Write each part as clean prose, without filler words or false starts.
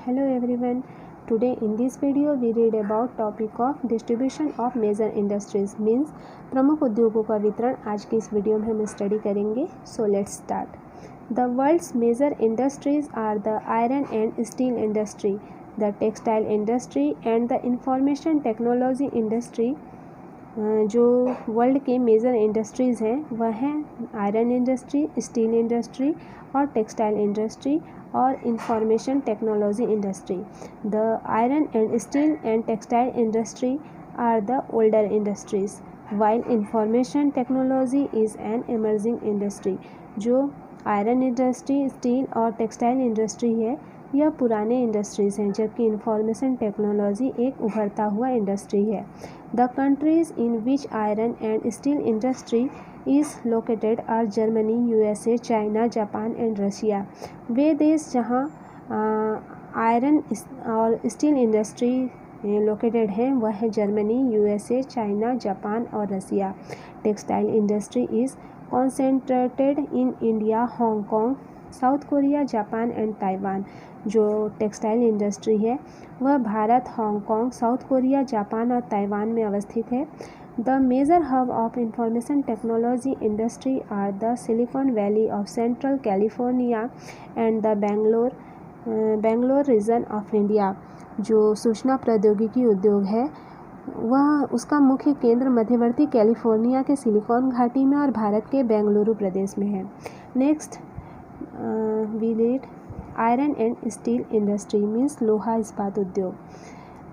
Hello everyone. Today in this video we read about topic of distribution of major industries means प्रमुख उद्योगों का वितरण आज की इस वीडियो में हम स्टडी करेंगे. So let's start. The world's major industries are the iron and steel industry, the textile industry and the information technology industry. जो वर्ल्ड के मेजर इंडस्ट्रीज़ हैं वह हैं आयरन इंडस्ट्री, स्टील इंडस्ट्री और टेक्सटाइल इंडस्ट्री और information technology industry. The iron and steel and textile industry are the older industries while information technology is an emerging industry. जो iron industry, steel और textile industry है यह पुराने industries हैं, जबकि information technology एक उभरता हुआ इंडस्ट्री है. The countries in which iron and steel industry is located are Germany, USA, China, Japan and Russia. वे देश जहाँ आयरन और स्टील इंडस्ट्री लोकेटेड हैं वह है जर्मनी, यूएसए, चाइना, जापान और Russia. Textile industry is concentrated in India, Hong Kong, south Korea, Japan and Taiwan. जो textile industry है वह Bharat, Hong Kong, south Korea, Japan और ताइवान में अवस्थित है. The major hub of information technology industry are the silicon valley of central California and the Bangalore region of India. जो सूचना प्रौद्योगिकी उद्योग है वह उसका मुख्य केंद्र मध्यवर्ती कैलिफोर्निया के सिलिकॉन घाटी में और भारत के बेंगलुरु प्रदेश में है. Next we read iron and steel industry means लोहा इस्पात उद्योग.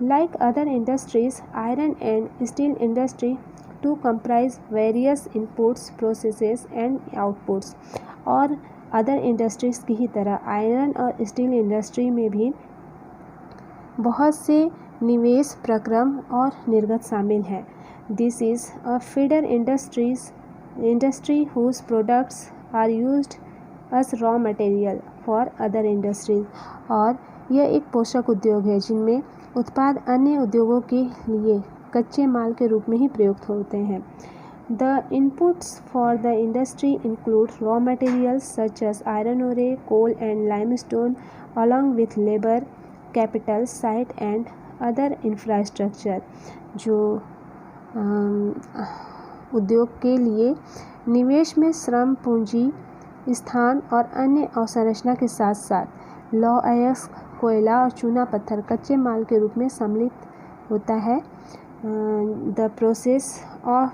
Like other industries, iron and steel industry to comprise various inputs, processes and outputs. और अदर इंडस्ट्रीज़ की ही तरह आयरन और स्टील इंडस्ट्री में भी बहुत से निवेश, प्रक्रम और निर्गत शामिल हैं. This is a feeder industry whose products are used as raw material for other industries. और यह एक पोषक उद्योग है जिनमें उत्पाद अन्य उद्योगों के लिए कच्चे माल के रूप में ही प्रयुक्त होते हैं. The inputs for the industry include raw materials such as iron ore, coal and limestone along with labour, capital, site and other infrastructure. जो उद्योग के लिए निवेश में श्रम, पूंजी, स्थान और अन्य अवसंरचना के साथ साथ लौह अयस्क, कोयला और चूना पत्थर कच्चे माल के रूप में सम्मिलित होता है. The process of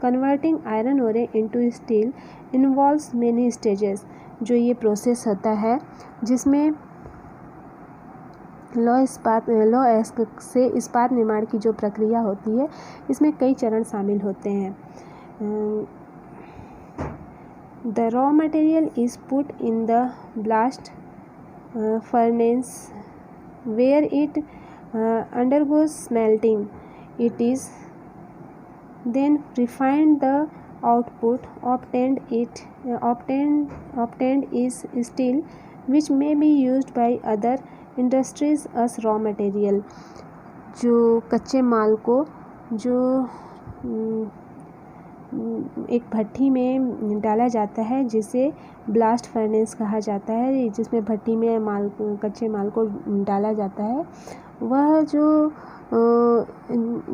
converting iron ore into steel involves many stages. जो ये प्रोसेस होता है जिसमें लौह अयस्क से इस्पात निर्माण की जो प्रक्रिया होती है इसमें कई चरण शामिल होते हैं. The raw material is put in the blast furnace where it undergoes smelting. It is then refined. The output obtained is steel, which may be used by other industries as raw material. जो कच्चे माल को जो एक भट्टी में डाला जाता है जिसे ब्लास्ट फर्नेस कहा जाता है, जिसमें भट्टी में कच्चे माल को डाला जाता है. वह जो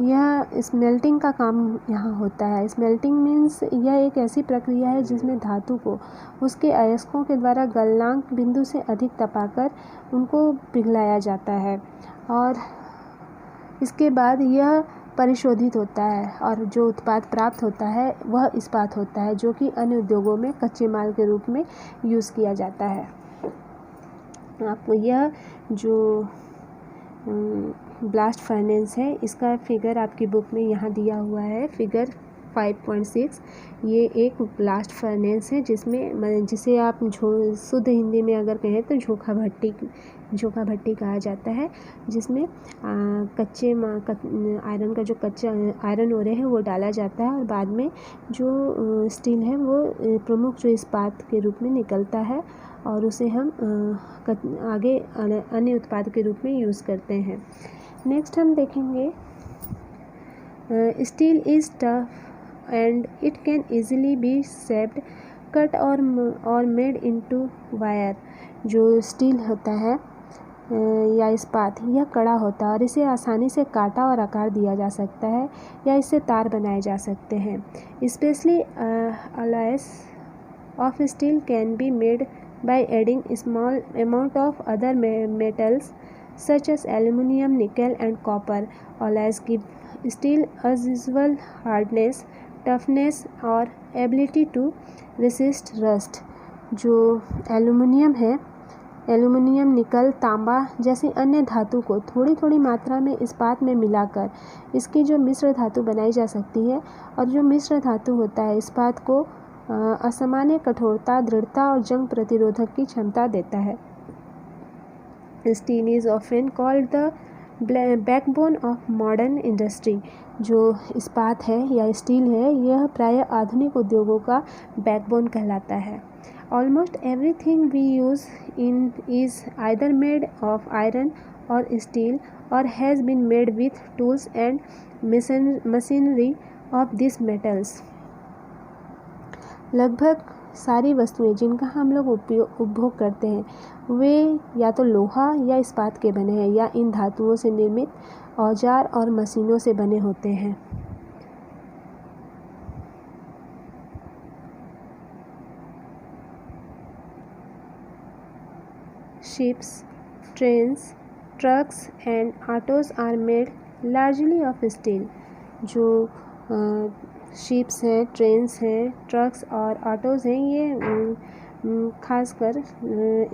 यह स्मेल्टिंग का काम यहाँ होता है. स्मेल्टिंग मीन्स यह एक ऐसी प्रक्रिया है जिसमें धातु को उसके अयस्कों के द्वारा गलनांक बिंदु से अधिक तपाकर उनको पिघलाया जाता है और इसके बाद यह परिशोधित होता है और जो उत्पाद प्राप्त होता है वह इस्पात होता है, जो कि अन्य उद्योगों में कच्चे माल के रूप में यूज़ किया जाता है. आपको यह जो ब्लास्ट फर्नेस है इसका फिगर आपकी बुक में यहाँ दिया हुआ है, फिगर 5.6. ये एक ब्लास्ट फर्नेस है जिसे आप शुद्ध हिंदी में अगर कहें तो झोंका भट्टी कहा जाता है, जिसमें आयरन का जो कच्चा आयरन ओरे है वो डाला जाता है और बाद में जो स्टील है वो प्रमुख जो इस्पात के रूप में निकलता है और उसे हम आगे अन्य उत्पाद के रूप में यूज़ करते हैं. नेक्स्ट हम देखेंगे steel is tough and it can easily be shaped, cut or made into wire. जो स्टील होता है या इस्पात यह कड़ा होता है और इसे आसानी से काटा और आकार दिया जा सकता है या इससे तार बनाए जा सकते हैं। Specially alloys of steel can be made by adding small amount of other metals such as aluminum, nickel and copper. Alloys give steel unusual hardness, toughness और ability to resist rust. जो एल्युमिनियम है, aluminium, निकल, तांबा जैसी अन्य धातु को थोड़ी थोड़ी मात्रा में इस्पात में मिलाकर इसकी जो मिश्र धातु बनाई जा सकती है और जो मिश्र धातु होता है इस्पात को असामान्य कठोरता, दृढ़ता और जंग प्रतिरोधक की क्षमता देता है। Steel is often called the backbone of modern industry. जो इस्पात है या स्टील है यह प्रायः आधुनिक उद्योगों का बैकबोन कहलाता है। Almost everything we use in is either made of iron और स्टील और has been made with tools and machinery of this metals. लगभग सारी वस्तुएं जिनका हम लोग उपभोग करते हैं वे या तो लोहा या इस्पात के बने हैं या इन धातुओं से निर्मित औजार और मशीनों से बने होते हैं। Ships, trains, trucks and autos are made largely of steel. जो शिप्स हैं, ट्रेन्स हैं, ट्रक्स और ऑटोज़ हैं ये खासकर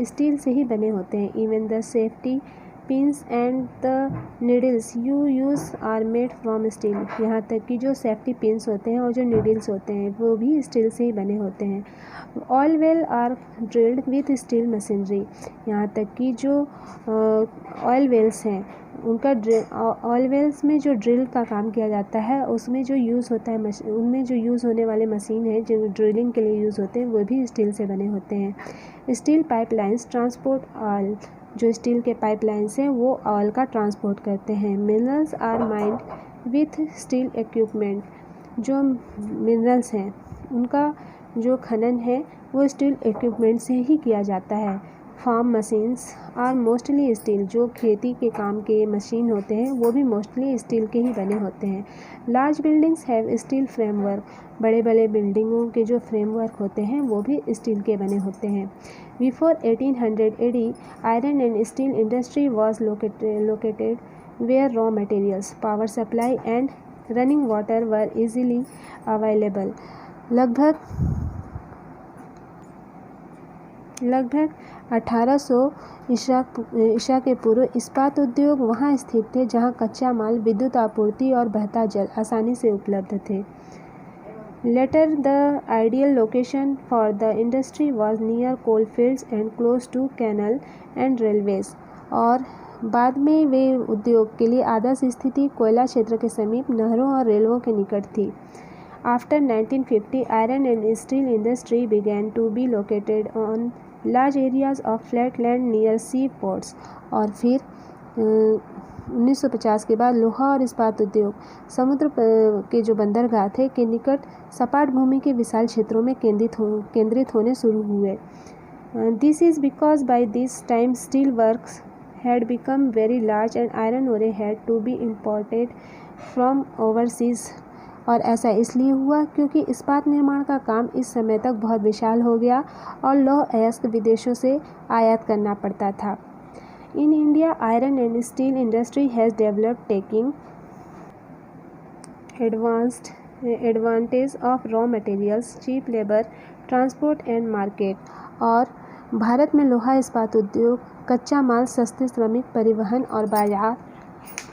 स्टील से ही बने होते हैं। Even the safety pins and the needles you use are made from steel. यहाँ तक कि जो सेफ्टी पिंस होते हैं और जो नीडल्स होते हैं वो भी स्टील से ही बने होते हैं। Oil well are drilled with steel machinery. यहाँ तक कि जो ऑयल वेल्स हैं उनका ऑयल वेल्स में जो ड्रिल का काम किया जाता है उसमें जो यूज़ होता है उनमें जो यूज़ होने वाले मशीन है जो ड्रिलिंग के लिए यूज़ होते हैं वो भी स्टील से बने होते हैं। Steel pipelines transport oil. जो स्टील के पाइपलाइंस हैं वो ऑयल का ट्रांसपोर्ट करते हैं। Minerals are mined with steel equipment. जो मिनरल्स हैं उनका जो खनन है वो स्टील इक्विपमेंट से ही किया जाता है। Farm machines are mostly steel. जो खेती के काम के मशीन होते हैं वो भी मोस्टली स्टील के ही बने होते हैं। Large buildings have steel framework. बड़े बड़े बिल्डिंगों के जो फ्रेमवर्क होते हैं वो भी स्टील के बने होते हैं। Before 1800 AD iron and steel industry was located where raw materials, power supply and running water were easily available. लगभग 1800 ईसा के पूर्व इस्पात उद्योग वहाँ स्थित थे जहाँ कच्चा माल, विद्युत आपूर्ति और बहता जल आसानी से उपलब्ध थे। Later the ideal location for the industry was near coal fields and close to canal and railways. और बाद में वे उद्योग के लिए आदर्श स्थिति कोयला क्षेत्र के समीप नहरों और रेलवों के निकट थी। After 1950, iron and steel industry began to be located on large areas of flat land near seaports। और फिर 1950 के बाद लोहा और इस्पात उद्योग समुद्र के जो बंदरगाह थे के निकट सपाट भूमि के विशाल क्षेत्रों में केंद्रित होने शुरू हुए। This is because by this time steel works had become very large and iron ore had to be imported from overseas। और ऐसा इसलिए हुआ क्योंकि इस्पात निर्माण का काम इस समय तक बहुत विशाल हो गया और लौह अयस्क विदेशों से आयात करना पड़ता था। In India iron and steel industry has developed taking advantage of raw materials, cheap labour, transport and market. और भारत में लोहा इस्पात उद्योग कच्चा माल, सस्ते श्रमिक, परिवहन और बाजार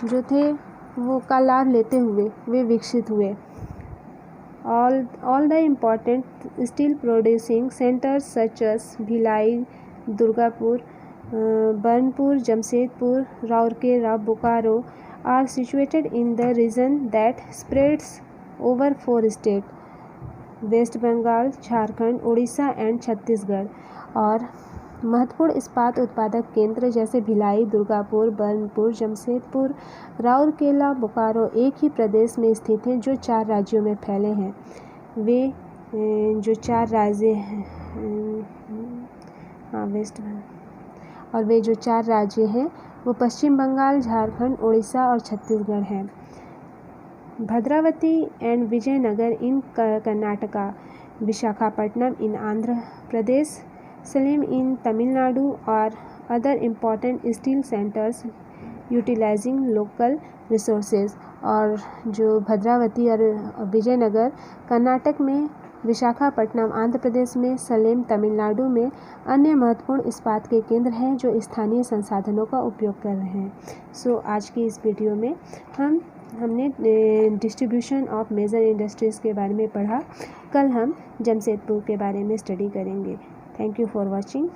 जो थे वो का लाभ लेते हुए वे विकसित हुए। All the important steel producing centers such as Bhilai, Durgapur, Burnpur, Jamshedpur, Rourkela, Bokaro are situated in the region that spreads over 4 states: west Bengal, Jharkhand, Orissa and Chhattisgarh. और महत्वपूर्ण इस्पात उत्पादक केंद्र जैसे भिलाई, दुर्गापुर, बर्नपुर, जमशेदपुर, राउरकेला, बोकारो एक ही प्रदेश में स्थित हैं जो 4 राज्यों में फैले हैं। वे जो 4 राज्य हैं वेस्ट और वे जो 4 राज्य हैं वो पश्चिम बंगाल, झारखंड, उड़ीसा और छत्तीसगढ़ हैं। Bhadravati and Vijayanagar in Karnataka, Visakhapatnam in Andhra Pradesh, Salem in Tamil Nadu और other important steel centres utilising local resources. और जो भद्रावती और विजयनगर कर्नाटक में, विशाखापट्टनम आंध्र प्रदेश में, सलेम तमिलनाडु में अन्य महत्वपूर्ण इस्पात के केंद्र हैं जो स्थानीय संसाधनों का उपयोग कर रहे हैं। सो आज की इस वीडियो में हमने डिस्ट्रीब्यूशन ऑफ मेजर इंडस्ट्रीज़ के बारे में पढ़ा। कल हम जमशेदपुर के बारे में स्टडी करेंगे। Thank you for watching.